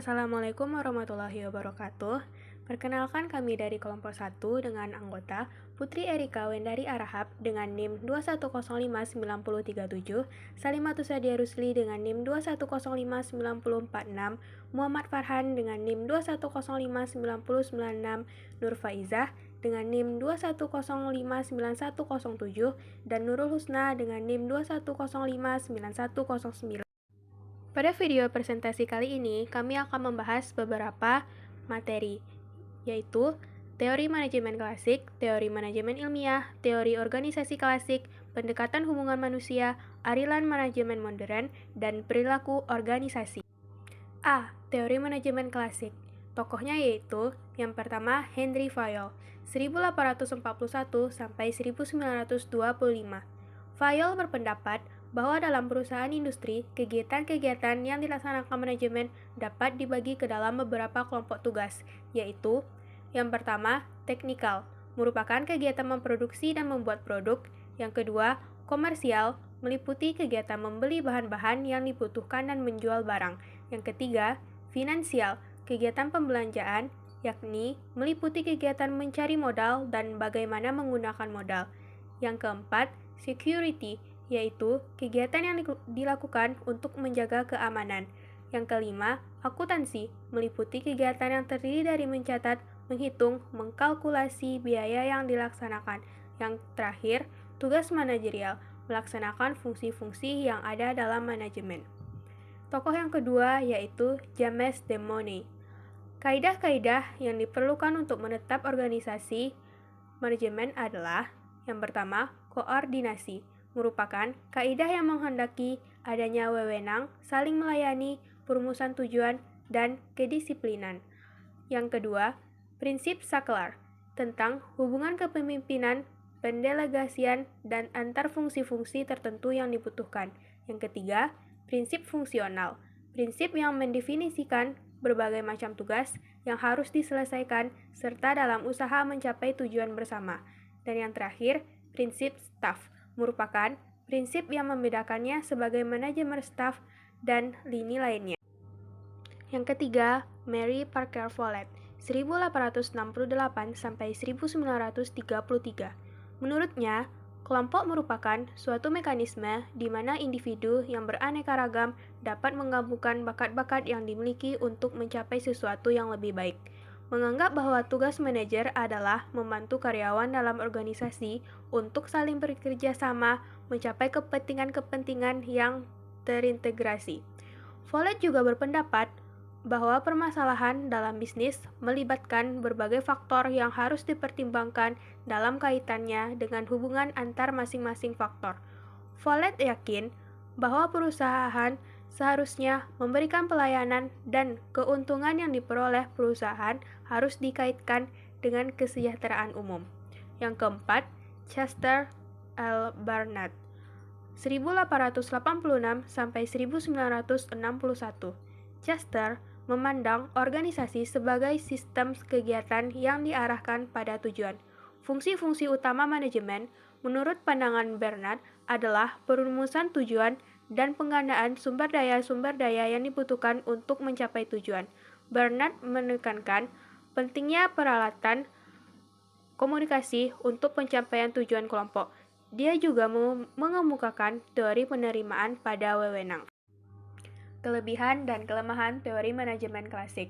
Assalamualaikum warahmatullahi wabarakatuh. Perkenalkan kami dari kelompok 1 dengan anggota Putri Erika Wendari Arahap dengan NIM 2105937, Salimatus Sadia Rusli dengan NIM 2105946, Muhammad Farhan dengan NIM 2105996, Nur Faizah dengan NIM 2105917, dan Nurul Husna dengan NIM 210599109. Pada video presentasi kali ini, kami akan membahas beberapa materi, yaitu teori manajemen klasik, teori manajemen ilmiah, teori organisasi klasik, pendekatan hubungan manusia, aliran manajemen modern, dan perilaku organisasi. A. Teori manajemen klasik. Tokohnya yaitu yang pertama Henry Fayol, 1841 sampai 1925. Fayol berpendapat bahwa dalam perusahaan industri, kegiatan-kegiatan yang dilaksanakan manajemen dapat dibagi ke dalam beberapa kelompok tugas, yaitu yang pertama, teknikal, merupakan kegiatan memproduksi dan membuat produk. Yang kedua, komersial, meliputi kegiatan membeli bahan-bahan yang dibutuhkan dan menjual barang. Yang ketiga, finansial, kegiatan pembelanjaan, yakni meliputi kegiatan mencari modal dan bagaimana menggunakan modal. Yang keempat, security, yaitu kegiatan yang dilakukan untuk menjaga keamanan. Yang kelima, akuntansi, meliputi kegiatan yang terdiri dari mencatat, menghitung, mengkalkulasi biaya yang dilaksanakan. Yang terakhir, tugas manajerial, melaksanakan fungsi-fungsi yang ada dalam manajemen. Tokoh yang kedua yaitu James de Money. Kaidah-kaidah yang diperlukan untuk menetap organisasi manajemen adalah yang pertama, koordinasi, merupakan kaidah yang menghendaki adanya wewenang, saling melayani, perumusan tujuan, dan kedisiplinan. Yang kedua, prinsip saklar, tentang hubungan kepemimpinan, pendelegasian, dan antar fungsi-fungsi tertentu yang dibutuhkan. Yang ketiga, prinsip fungsional, prinsip yang mendefinisikan berbagai macam tugas yang harus diselesaikan serta dalam usaha mencapai tujuan bersama. Dan yang terakhir, prinsip staff, merupakan prinsip yang membedakannya sebagai manajemen staf dan lini lainnya. Yang ketiga, Mary Parker Follett, 1868 sampai 1933. Menurutnya, kelompok merupakan suatu mekanisme di mana individu yang beraneka ragam dapat menggabungkan bakat-bakat yang dimiliki untuk mencapai sesuatu yang lebih baik. Menganggap bahwa tugas manajer adalah membantu karyawan dalam organisasi untuk saling bekerja sama mencapai kepentingan-kepentingan yang terintegrasi. Follett juga berpendapat bahwa permasalahan dalam bisnis melibatkan berbagai faktor yang harus dipertimbangkan dalam kaitannya dengan hubungan antar masing-masing faktor. Follett yakin bahwa perusahaan seharusnya memberikan pelayanan dan keuntungan yang diperoleh perusahaan harus dikaitkan dengan kesejahteraan umum. Yang keempat, Chester L. Barnard, 1886 sampai 1961. Chester memandang organisasi sebagai sistem kegiatan yang diarahkan pada tujuan. Fungsi-fungsi utama manajemen, menurut pandangan Barnard, adalah perumusan tujuan dan penggandaan sumber daya yang dibutuhkan untuk mencapai tujuan. Barnard menekankan pentingnya peralatan komunikasi untuk pencapaian tujuan kelompok. Dia juga mengemukakan teori penerimaan pada wewenang. Kelebihan dan kelemahan teori manajemen klasik.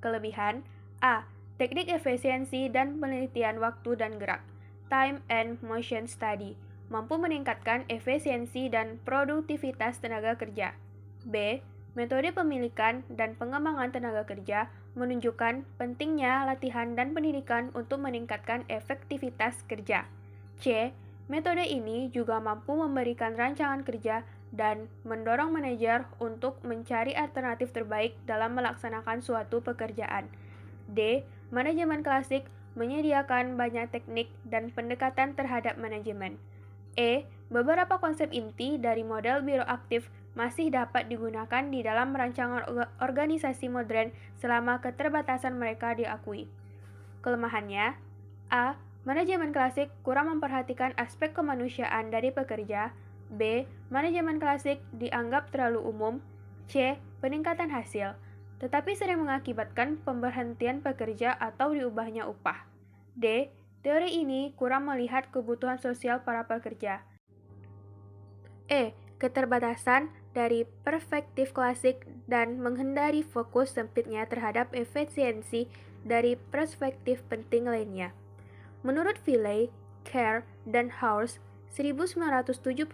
Kelebihan A. Teknik efisiensi dan penelitian waktu dan gerak, time and motion study, mampu meningkatkan efisiensi dan produktivitas tenaga kerja. B. Metode pemilikan dan pengembangan tenaga kerja menunjukkan pentingnya latihan dan pendidikan untuk meningkatkan efektivitas kerja. C. Metode ini juga mampu memberikan rancangan kerja dan mendorong manajer untuk mencari alternatif terbaik dalam melaksanakan suatu pekerjaan. D. Manajemen klasik menyediakan banyak teknik dan pendekatan terhadap manajemen. E. Beberapa konsep inti dari model bioaktif masih dapat digunakan di dalam rancangan organisasi modern selama keterbatasan mereka diakui. Kelemahannya, A. Manajemen klasik kurang memperhatikan aspek kemanusiaan dari pekerja. B. Manajemen klasik dianggap terlalu umum. C. Peningkatan hasil tetapi sering mengakibatkan pemberhentian pekerja atau diubahnya upah. D. Teori ini kurang melihat kebutuhan sosial para pekerja. E. Keterbatasan dari perspektif klasik dan menghindari fokus sempitnya terhadap efisiensi dari perspektif penting lainnya. Menurut Villey, Kerr, dan Haws 1976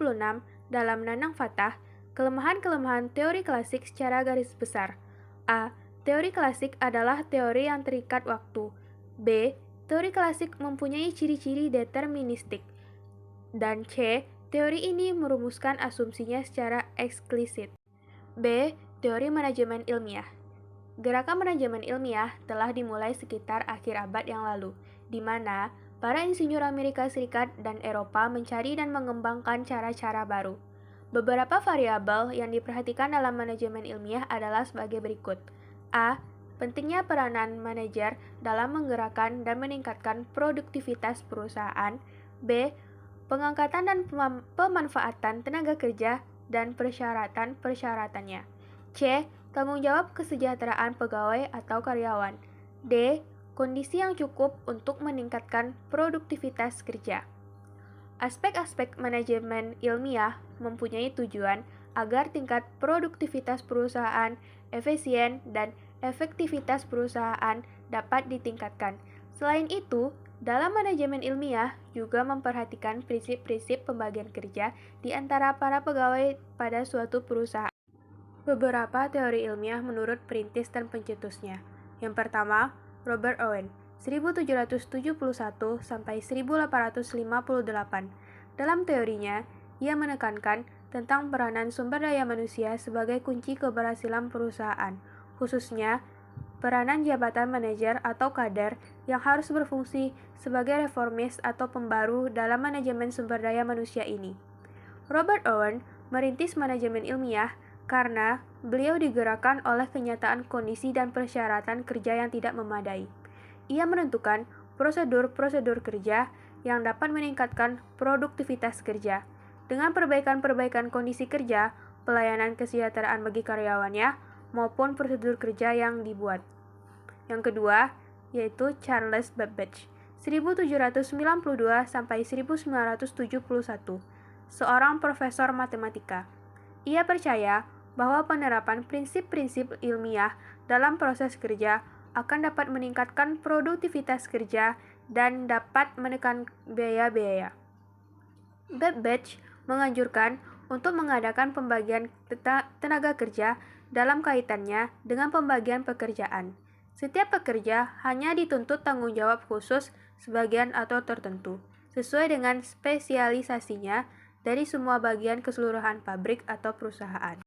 dalam Nanang Fatah, kelemahan-kelemahan teori klasik secara garis besar. A. Teori klasik adalah teori yang terikat waktu. B. Teori klasik mempunyai ciri-ciri deterministik. Dan C. Teori ini merumuskan asumsinya secara eksplisit. B. Teori manajemen ilmiah. Gerakan manajemen ilmiah telah dimulai sekitar akhir abad yang lalu, di mana para insinyur Amerika Serikat dan Eropa mencari dan mengembangkan cara-cara baru. Beberapa variabel yang diperhatikan dalam manajemen ilmiah adalah sebagai berikut. A. Pentingnya peranan manajer dalam menggerakkan dan meningkatkan produktivitas perusahaan. B. Pengangkatan dan pemanfaatan tenaga kerja dan persyaratan-persyaratannya. C. Tanggung jawab kesejahteraan pegawai atau karyawan. D. Kondisi yang cukup untuk meningkatkan produktivitas kerja. Aspek-aspek manajemen ilmiah mempunyai tujuan agar tingkat produktivitas perusahaan, efisien, dan efektivitas perusahaan dapat ditingkatkan. Selain itu, dalam manajemen ilmiah juga memperhatikan prinsip-prinsip pembagian kerja di antara para pegawai pada suatu perusahaan. Beberapa teori ilmiah menurut perintis dan pencetusnya. Yang pertama, Robert Owen, 1771 sampai 1858. Dalam teorinya, ia menekankan tentang peranan sumber daya manusia sebagai kunci keberhasilan perusahaan, khususnya peranan jabatan manajer atau kader yang harus berfungsi sebagai reformis atau pembaru dalam manajemen sumber daya manusia ini. Robert Owen merintis manajemen ilmiah karena beliau digerakkan oleh kenyataan kondisi dan persyaratan kerja yang tidak memadai. Ia menentukan prosedur-prosedur kerja yang dapat meningkatkan produktivitas kerja. Dengan perbaikan-perbaikan kondisi kerja, pelayanan kesejahteraan bagi karyawannya, maupun prosedur kerja yang dibuat. Yang kedua, yaitu Charles Babbage, 1792 sampai 1971, seorang profesor matematika. Ia percaya bahwa penerapan prinsip-prinsip ilmiah dalam proses kerja akan dapat meningkatkan produktivitas kerja dan dapat menekan biaya-biaya. Babbage menganjurkan untuk mengadakan pembagian tenaga kerja dalam kaitannya dengan pembagian pekerjaan. Setiap pekerja hanya dituntut tanggung jawab khusus sebagian atau tertentu, sesuai dengan spesialisasinya dari semua bagian keseluruhan pabrik atau perusahaan.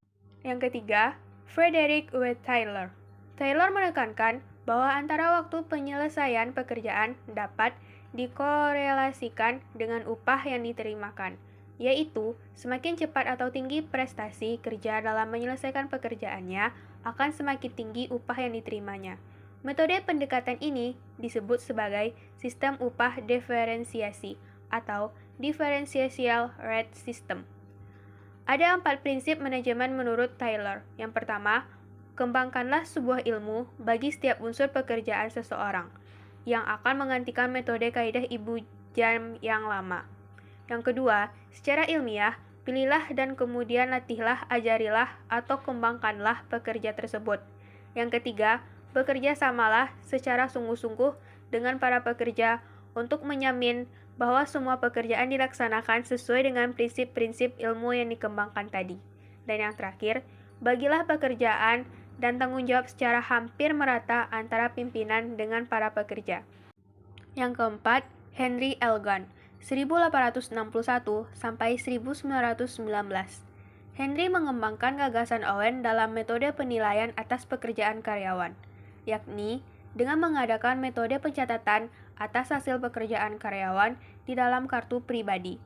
Yang ketiga, Frederick W. Taylor. Taylor menekankan bahwa antara waktu penyelesaian pekerjaan dapat dikorelasikan dengan upah yang diterimakan, yaitu semakin cepat atau tinggi prestasi kerja dalam menyelesaikan pekerjaannya, akan semakin tinggi upah yang diterimanya. Metode pendekatan ini disebut sebagai sistem upah diferensiasi atau differential rate system. Ada 4 prinsip manajemen menurut Taylor. Yang pertama, kembangkanlah sebuah ilmu bagi setiap unsur pekerjaan seseorang, yang akan menggantikan metode kaidah ibu jam yang lama. Yang kedua, secara ilmiah, pilihlah dan kemudian latihlah, ajarilah, atau kembangkanlah pekerja tersebut. Yang ketiga, bekerja samalah secara sungguh-sungguh dengan para pekerja untuk menjamin bahwa semua pekerjaan dilaksanakan sesuai dengan prinsip-prinsip ilmu yang dikembangkan tadi. Dan yang terakhir, bagilah pekerjaan dan tanggung jawab secara hampir merata antara pimpinan dengan para pekerja. Yang keempat, Henry L. Gunn, 1861 sampai 1919. Henry mengembangkan gagasan Owen dalam metode penilaian atas pekerjaan karyawan, yakni dengan mengadakan metode pencatatan atas hasil pekerjaan karyawan di dalam kartu pribadi.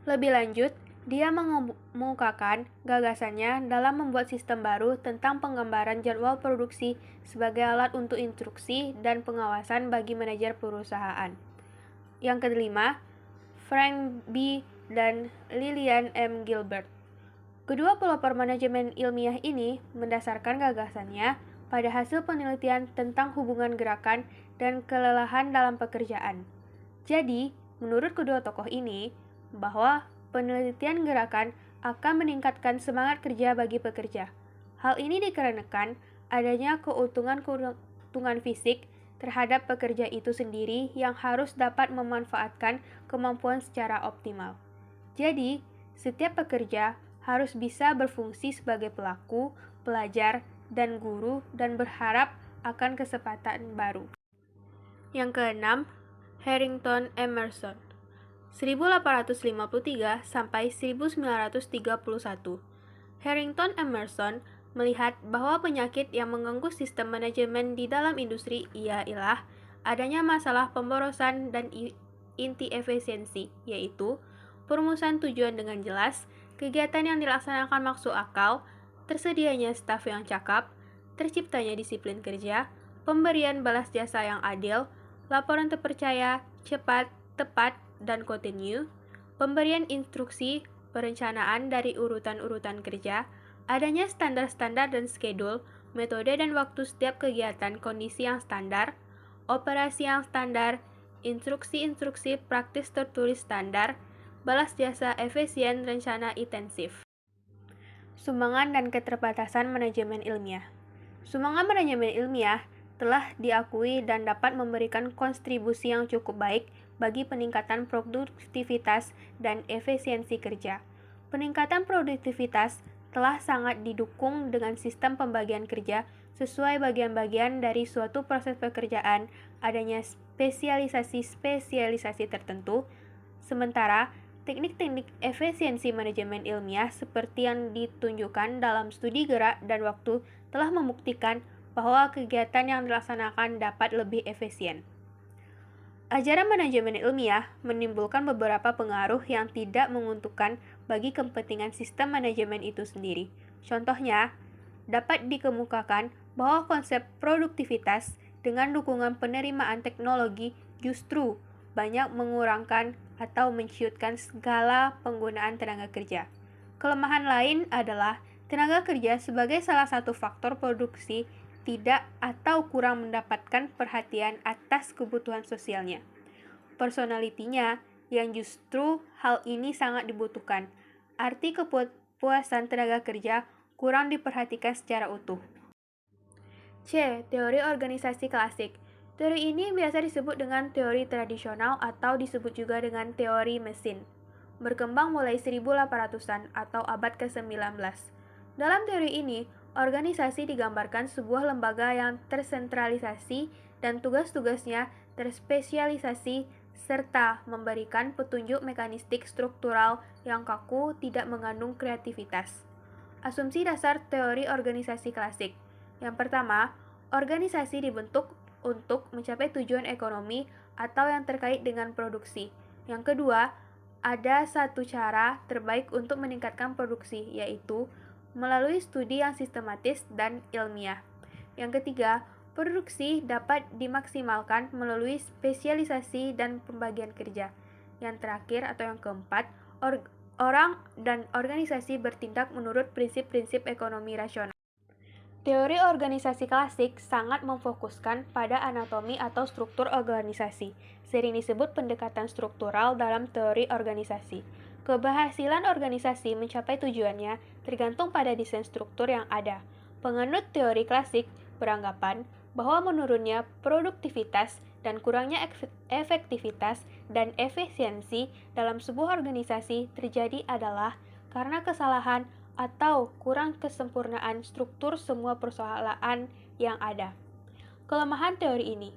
Lebih lanjut, dia mengemukakan gagasannya dalam membuat sistem baru tentang penggambaran jadwal produksi sebagai alat untuk instruksi dan pengawasan bagi manajer perusahaan. Yang kelima, Frank B. dan Lillian M. Gilbert. Kedua pelopor manajemen ilmiah ini mendasarkan gagasannya pada hasil penelitian tentang hubungan gerakan dan kelelahan dalam pekerjaan. Jadi, menurut kedua tokoh ini, bahwa penelitian gerakan akan meningkatkan semangat kerja bagi pekerja. Hal ini dikarenakan adanya keuntungan fisik terhadap pekerja itu sendiri yang harus dapat memanfaatkan kemampuan secara optimal. Jadi, setiap pekerja harus bisa berfungsi sebagai pelaku, pelajar, dan guru dan berharap akan kesempatan baru. Yang keenam, Harrington Emerson 1853 sampai 1931. Harrington Emerson melihat bahwa penyakit yang mengganggu sistem manajemen di dalam industri ialah adanya masalah pemborosan dan inti efisiensi, yaitu perumusan tujuan dengan jelas, kegiatan yang dilaksanakan masuk akal, tersedianya staf yang cakap, terciptanya disiplin kerja, pemberian balas jasa yang adil, laporan terpercaya, cepat, tepat, dan kontinu, pemberian instruksi, perencanaan dari urutan-urutan kerja, adanya standar-standar dan skedul, metode dan waktu setiap kegiatan kondisi yang standar, operasi yang standar, instruksi-instruksi praktis tertulis standar, balas jasa efisien rencana intensif. Sumbangan dan keterbatasan manajemen ilmiah. Sumbangan manajemen ilmiah telah diakui dan dapat memberikan kontribusi yang cukup baik bagi peningkatan produktivitas dan efisiensi kerja. Peningkatan produktivitas telah sangat didukung dengan sistem pembagian kerja sesuai bagian-bagian dari suatu proses pekerjaan, adanya spesialisasi-spesialisasi tertentu, sementara teknik-teknik efisiensi manajemen ilmiah seperti yang ditunjukkan dalam studi gerak dan waktu telah membuktikan bahwa kegiatan yang dilaksanakan dapat lebih efisien. Ajaran manajemen ilmiah menimbulkan beberapa pengaruh yang tidak menguntungkan bagi kepentingan sistem manajemen itu sendiri. Contohnya, dapat dikemukakan bahwa konsep produktivitas dengan dukungan penerimaan teknologi justru banyak mengurangkan atau menciutkan segala penggunaan tenaga kerja. Kelemahan lain adalah tenaga kerja sebagai salah satu faktor produksi tidak atau kurang mendapatkan perhatian atas kebutuhan sosialnya. Personalitinya yang justru hal ini sangat dibutuhkan. Arti kepuasan tenaga kerja kurang diperhatikan secara utuh. C. Teori organisasi klasik. Teori ini biasa disebut dengan teori tradisional atau disebut juga dengan teori mesin. Berkembang mulai 1800-an atau abad ke-19. Dalam teori ini, organisasi digambarkan sebuah lembaga yang tersentralisasi dan tugas-tugasnya terspesialisasi serta memberikan petunjuk mekanistik struktural yang kaku tidak mengandung kreativitas. Asumsi dasar teori organisasi klasik. Yang pertama, organisasi dibentuk untuk mencapai tujuan ekonomi atau yang terkait dengan produksi. Yang kedua, ada satu cara terbaik untuk meningkatkan produksi, yaitu melalui studi yang sistematis dan ilmiah. Yang ketiga, produksi dapat dimaksimalkan melalui spesialisasi dan pembagian kerja. Yang terakhir atau yang keempat, orang dan organisasi bertindak menurut prinsip-prinsip ekonomi rasional. Teori organisasi klasik sangat memfokuskan pada anatomi atau struktur organisasi, sering disebut pendekatan struktural dalam teori organisasi. Keberhasilan organisasi mencapai tujuannya tergantung pada desain struktur yang ada. Penganut teori klasik beranggapan bahwa menurunnya produktivitas dan kurangnya efektivitas dan efisiensi dalam sebuah organisasi terjadi adalah karena kesalahan atau kurang kesempurnaan struktur semua persoalan yang ada. Kelemahan teori ini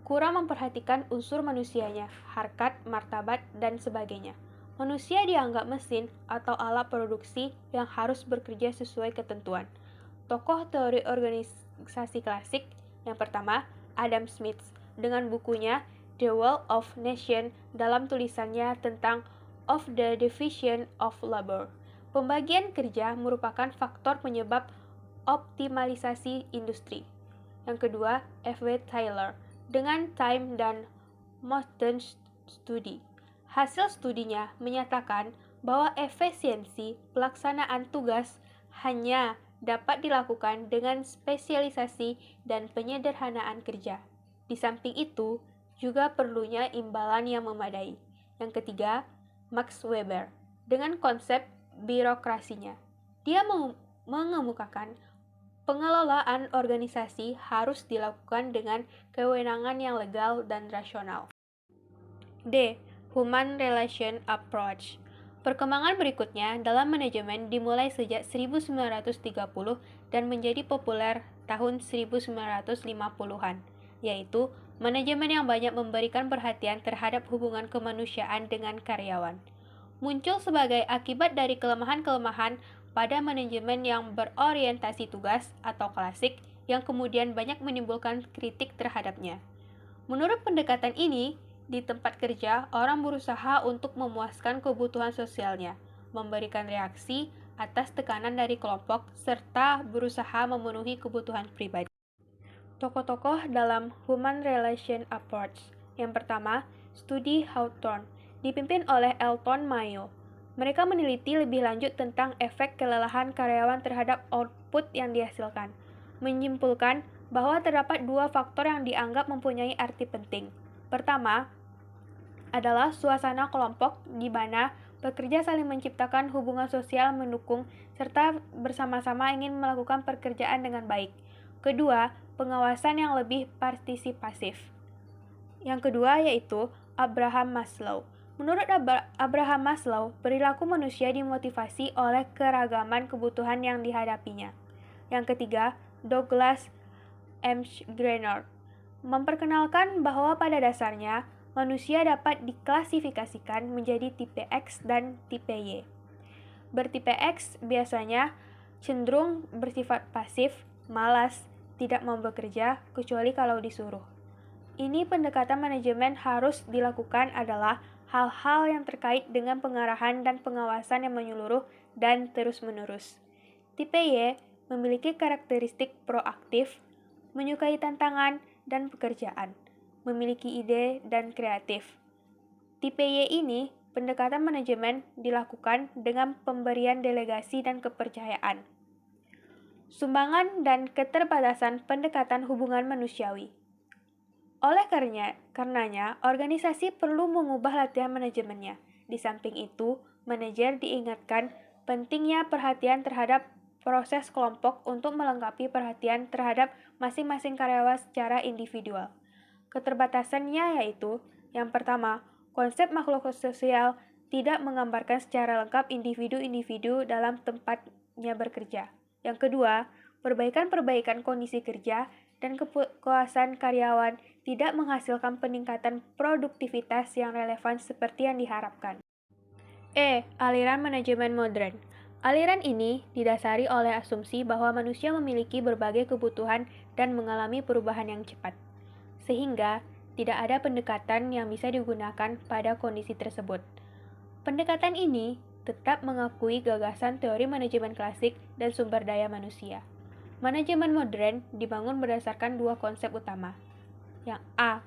kurang memperhatikan unsur manusianya, harkat, martabat, dan sebagainya. Manusia dianggap mesin atau alat produksi yang harus bekerja sesuai ketentuan. Tokoh teori organisasi klasik yang pertama, Adam Smith, dengan bukunya The Wealth of Nations dalam tulisannya tentang Of the Division of Labor. Pembagian kerja merupakan faktor penyebab optimalisasi industri. Yang kedua, F.W. Taylor dengan Time dan Mountain Study. Hasil studinya menyatakan bahwa efisiensi pelaksanaan tugas hanya dapat dilakukan dengan spesialisasi dan penyederhanaan kerja. Di samping itu, juga perlunya imbalan yang memadai. Yang ketiga, Max Weber, dengan konsep birokrasinya. Dia mengemukakan pengelolaan organisasi harus dilakukan dengan kewenangan yang legal dan rasional. D. Human Relation Approach. Perkembangan berikutnya dalam manajemen dimulai sejak 1930 dan menjadi populer tahun 1950-an, yaitu manajemen yang banyak memberikan perhatian terhadap hubungan kemanusiaan dengan karyawan. Muncul sebagai akibat dari kelemahan-kelemahan pada manajemen yang berorientasi tugas atau klasik yang kemudian banyak menimbulkan kritik terhadapnya. Menurut pendekatan ini, di tempat kerja, orang berusaha untuk memuaskan kebutuhan sosialnya, memberikan reaksi atas tekanan dari kelompok, serta berusaha memenuhi kebutuhan pribadi. Tokoh-tokoh dalam Human Relation Approach. Yang pertama, studi Hawthorne, dipimpin oleh Elton Mayo. Mereka meneliti lebih lanjut tentang efek kelelahan karyawan terhadap output yang dihasilkan, menyimpulkan bahwa terdapat dua faktor yang dianggap mempunyai arti penting. Pertama, adalah suasana kelompok di mana pekerja saling menciptakan hubungan sosial mendukung serta bersama-sama ingin melakukan pekerjaan dengan baik. Kedua, pengawasan yang lebih partisipatif. Yang kedua yaitu Abraham Maslow. Menurut Abraham Maslow, perilaku manusia dimotivasi oleh keragaman kebutuhan yang dihadapinya. Yang ketiga, Douglas M. Graner memperkenalkan bahwa pada dasarnya manusia dapat diklasifikasikan menjadi tipe X dan tipe Y. Bertipe X biasanya cenderung bersifat pasif, malas, tidak mau bekerja kecuali kalau disuruh. Ini pendekatan manajemen harus dilakukan adalah hal-hal yang terkait dengan pengarahan dan pengawasan yang menyeluruh dan terus-menerus. Tipe Y memiliki karakteristik proaktif, menyukai tantangan dan pekerjaan, memiliki ide dan kreatif. Tipe Y ini, pendekatan manajemen dilakukan dengan pemberian delegasi dan kepercayaan. Sumbangan dan keterbatasan pendekatan hubungan manusiawi. Oleh karenanya, organisasi perlu mengubah latihan manajemennya. Di samping itu, manajer diingatkan pentingnya perhatian terhadap proses kelompok untuk melengkapi perhatian terhadap masing-masing karyawan secara individual. Keterbatasannya yaitu, yang pertama, konsep makhluk sosial tidak menggambarkan secara lengkap individu-individu dalam tempatnya bekerja. Yang kedua, perbaikan-perbaikan kondisi kerja dan kepuasan karyawan tidak menghasilkan peningkatan produktivitas yang relevan seperti yang diharapkan. Aliran manajemen modern. Aliran ini didasari oleh asumsi bahwa manusia memiliki berbagai kebutuhan dan mengalami perubahan yang cepat, sehingga tidak ada pendekatan yang bisa digunakan pada kondisi tersebut. Pendekatan ini tetap mengakui gagasan teori manajemen klasik dan sumber daya manusia. Manajemen modern dibangun berdasarkan dua konsep utama. Yang A.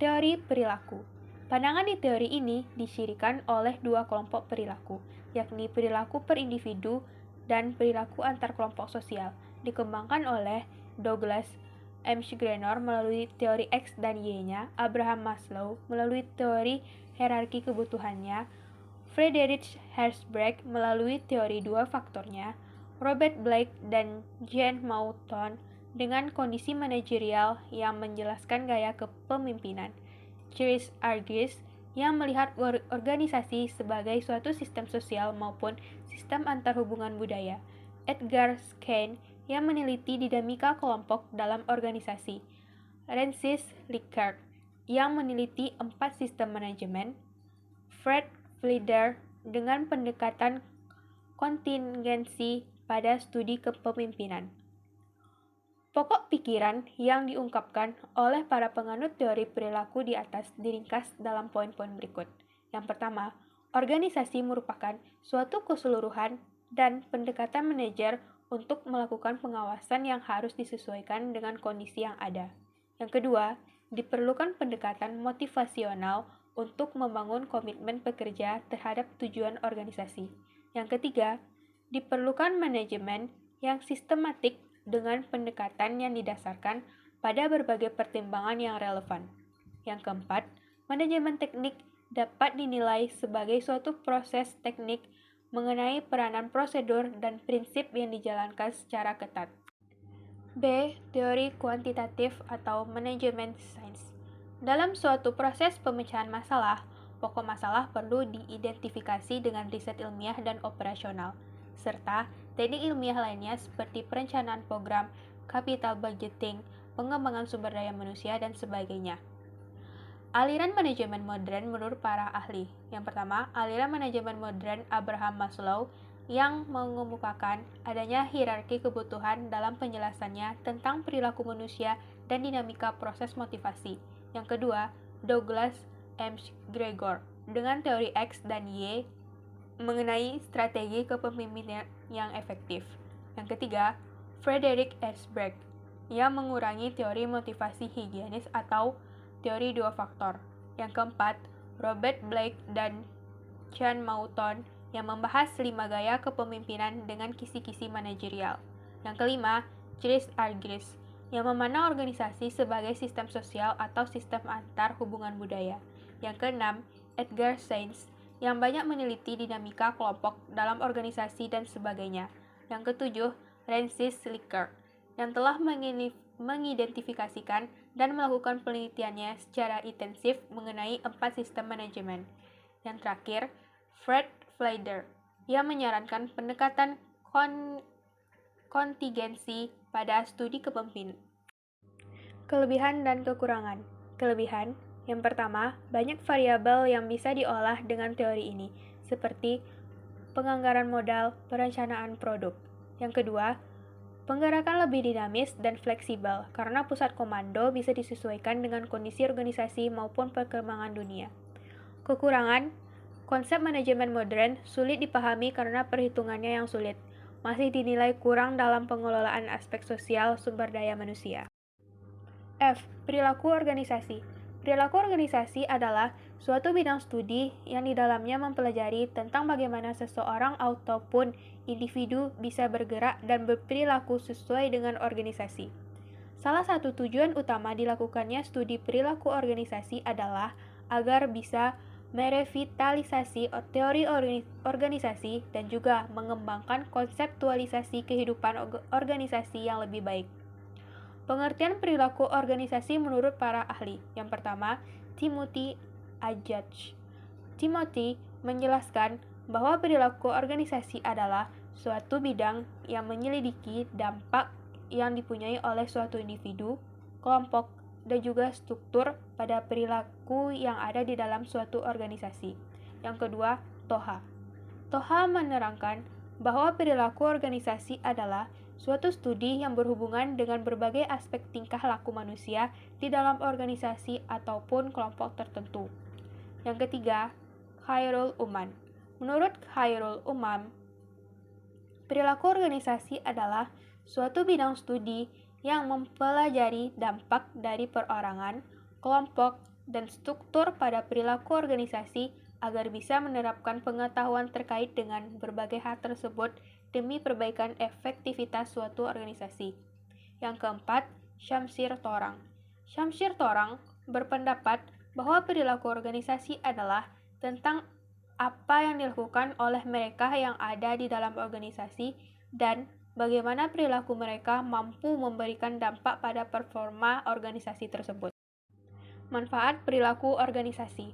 Teori perilaku. Pandangan di teori ini dicirikan oleh dua kelompok perilaku, yakni perilaku per individu dan perilaku antar kelompok sosial, dikembangkan oleh Douglas M. Graner melalui teori X dan Y-nya, Abraham Maslow melalui teori hierarki kebutuhannya, Friedrich Herzberg melalui teori dua faktornya, Robert Blake dan Jean Mouton dengan kondisi manajerial yang menjelaskan gaya kepemimpinan, Chris Argyris yang melihat organisasi sebagai suatu sistem sosial maupun sistem antarhubungan budaya, Edgar Schein yang meneliti dinamika kelompok dalam organisasi, Francis Likert yang meneliti 4 sistem manajemen, Fred Flieder dengan pendekatan kontingensi pada studi kepemimpinan. Pokok pikiran yang diungkapkan oleh para penganut teori perilaku di atas diringkas dalam poin-poin berikut. Yang pertama, organisasi merupakan suatu keseluruhan dan pendekatan manajer untuk melakukan pengawasan yang harus disesuaikan dengan kondisi yang ada. Yang kedua, diperlukan pendekatan motivasional untuk membangun komitmen pekerja terhadap tujuan organisasi. Yang ketiga, diperlukan manajemen yang sistematik dengan pendekatan yang didasarkan pada berbagai pertimbangan yang relevan. Yang keempat, manajemen teknik dapat dinilai sebagai suatu proses teknik mengenai peranan prosedur dan prinsip yang dijalankan secara ketat. B. Teori kuantitatif atau manajemen sains. Dalam suatu proses pemecahan masalah, pokok masalah perlu diidentifikasi dengan riset ilmiah dan operasional, serta teknik ilmiah lainnya seperti perencanaan program, capital budgeting, pengembangan sumber daya manusia, dan sebagainya. Aliran manajemen modern menurut para ahli. Yang pertama, aliran manajemen modern Abraham Maslow yang mengemukakan adanya hierarki kebutuhan dalam penjelasannya tentang perilaku manusia dan dinamika proses motivasi. Yang kedua, Douglas McGregor dengan teori X dan Y mengenai strategi kepemimpinan yang efektif. Yang ketiga, Frederick Esberg yang mengurangi teori motivasi higienis atau teori dua faktor. Yang keempat, Robert Blake dan John Mouton yang membahas 5 gaya kepemimpinan dengan kisi-kisi manajerial. Yang kelima, Chris Argyris yang memandang organisasi sebagai sistem sosial atau sistem antar hubungan budaya. Yang keenam, Edgar Sains yang banyak meneliti dinamika kelompok dalam organisasi dan sebagainya. Yang ketujuh, Francis Slicker yang telah mengidentifikasikan dan melakukan penelitiannya secara intensif mengenai 4 sistem manajemen. Yang terakhir, Fred Fleider yang menyarankan pendekatan kontingensi pada studi kepemimpinan. Kelebihan dan kekurangan. Kelebihan, yang pertama, banyak variabel yang bisa diolah dengan teori ini, seperti penganggaran modal, perencanaan produk. Yang kedua, penggerakan lebih dinamis dan fleksibel karena pusat komando bisa disesuaikan dengan kondisi organisasi maupun perkembangan dunia. Kekurangan, konsep manajemen modern sulit dipahami karena perhitungannya yang sulit, masih dinilai kurang dalam pengelolaan aspek sosial sumber daya manusia. F. Perilaku organisasi. Perilaku organisasi adalah suatu bidang studi yang di dalamnya mempelajari tentang bagaimana seseorang ataupun individu bisa bergerak dan berperilaku sesuai dengan organisasi. Salah satu tujuan utama dilakukannya studi perilaku organisasi adalah agar bisa merevitalisasi teori organisasi dan juga mengembangkan konseptualisasi kehidupan organisasi yang lebih baik. Pengertian perilaku organisasi menurut para ahli. Yang pertama, Timothy Ajach. Timothy menjelaskan bahwa perilaku organisasi adalah suatu bidang yang menyelidiki dampak yang dipunyai oleh suatu individu, kelompok, dan juga struktur pada perilaku yang ada di dalam suatu organisasi. Yang kedua, Toha. Toha menerangkan bahwa perilaku organisasi adalah suatu studi yang berhubungan dengan berbagai aspek tingkah laku manusia di dalam organisasi ataupun kelompok tertentu. Yang ketiga, Khairul Umam. Menurut Khairul Umam, perilaku organisasi adalah suatu bidang studi yang mempelajari dampak dari perorangan, kelompok, dan struktur pada perilaku organisasi agar bisa menerapkan pengetahuan terkait dengan berbagai hal tersebut demi perbaikan efektivitas suatu organisasi. Yang keempat, Shamsir Torang. Shamsir Torang berpendapat bahwa perilaku organisasi adalah tentang apa yang dilakukan oleh mereka yang ada di dalam organisasi dan bagaimana perilaku mereka mampu memberikan dampak pada performa organisasi tersebut. Manfaat perilaku organisasi.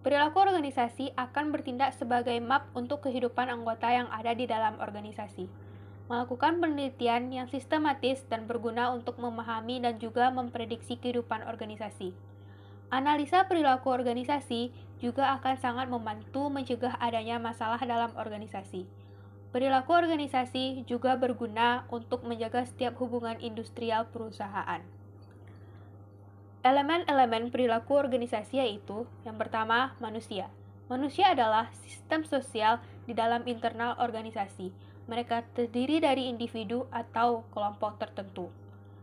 Perilaku organisasi akan bertindak sebagai map untuk kehidupan anggota yang ada di dalam organisasi. Melakukan penelitian yang sistematis dan berguna untuk memahami dan juga memprediksi kehidupan organisasi. Analisa perilaku organisasi juga akan sangat membantu mencegah adanya masalah dalam organisasi. Perilaku organisasi juga berguna untuk menjaga setiap hubungan industrial perusahaan. Elemen-elemen perilaku organisasi yaitu, yang pertama, manusia. Manusia adalah sistem sosial di dalam internal organisasi. Mereka terdiri dari individu atau kelompok tertentu.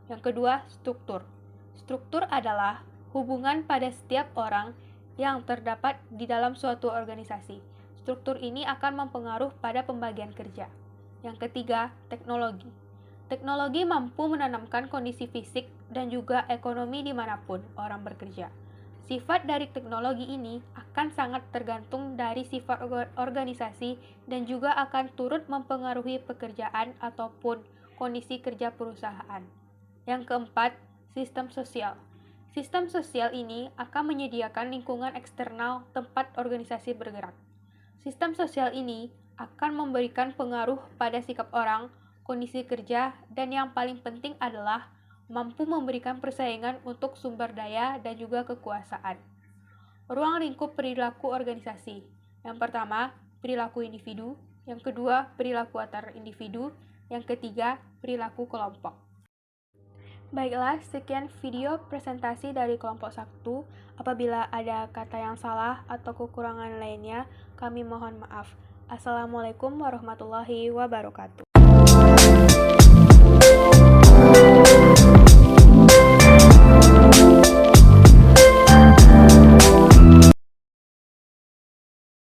Yang kedua, struktur. Struktur adalah hubungan pada setiap orang yang terdapat di dalam suatu organisasi. Struktur ini akan mempengaruhi pada pembagian kerja. Yang ketiga, teknologi. Teknologi mampu menanamkan kondisi fisik dan juga ekonomi dimanapun orang bekerja. Sifat dari teknologi ini akan sangat tergantung dari sifat organisasi dan juga akan turut mempengaruhi pekerjaan ataupun kondisi kerja perusahaan. Yang keempat, sistem sosial. Sistem sosial ini akan menyediakan lingkungan eksternal tempat organisasi bergerak. Sistem sosial ini akan memberikan pengaruh pada sikap orang, kondisi kerja, dan yang paling penting adalah mampu memberikan persaingan untuk sumber daya dan juga kekuasaan. Ruang lingkup perilaku organisasi. Yang pertama, perilaku individu. Yang kedua, perilaku antar individu. Yang ketiga, perilaku kelompok. Baiklah, sekian video presentasi dari kelompok 1. Apabila ada kata yang salah atau kekurangan lainnya, kami mohon maaf. Assalamualaikum warahmatullahi wabarakatuh.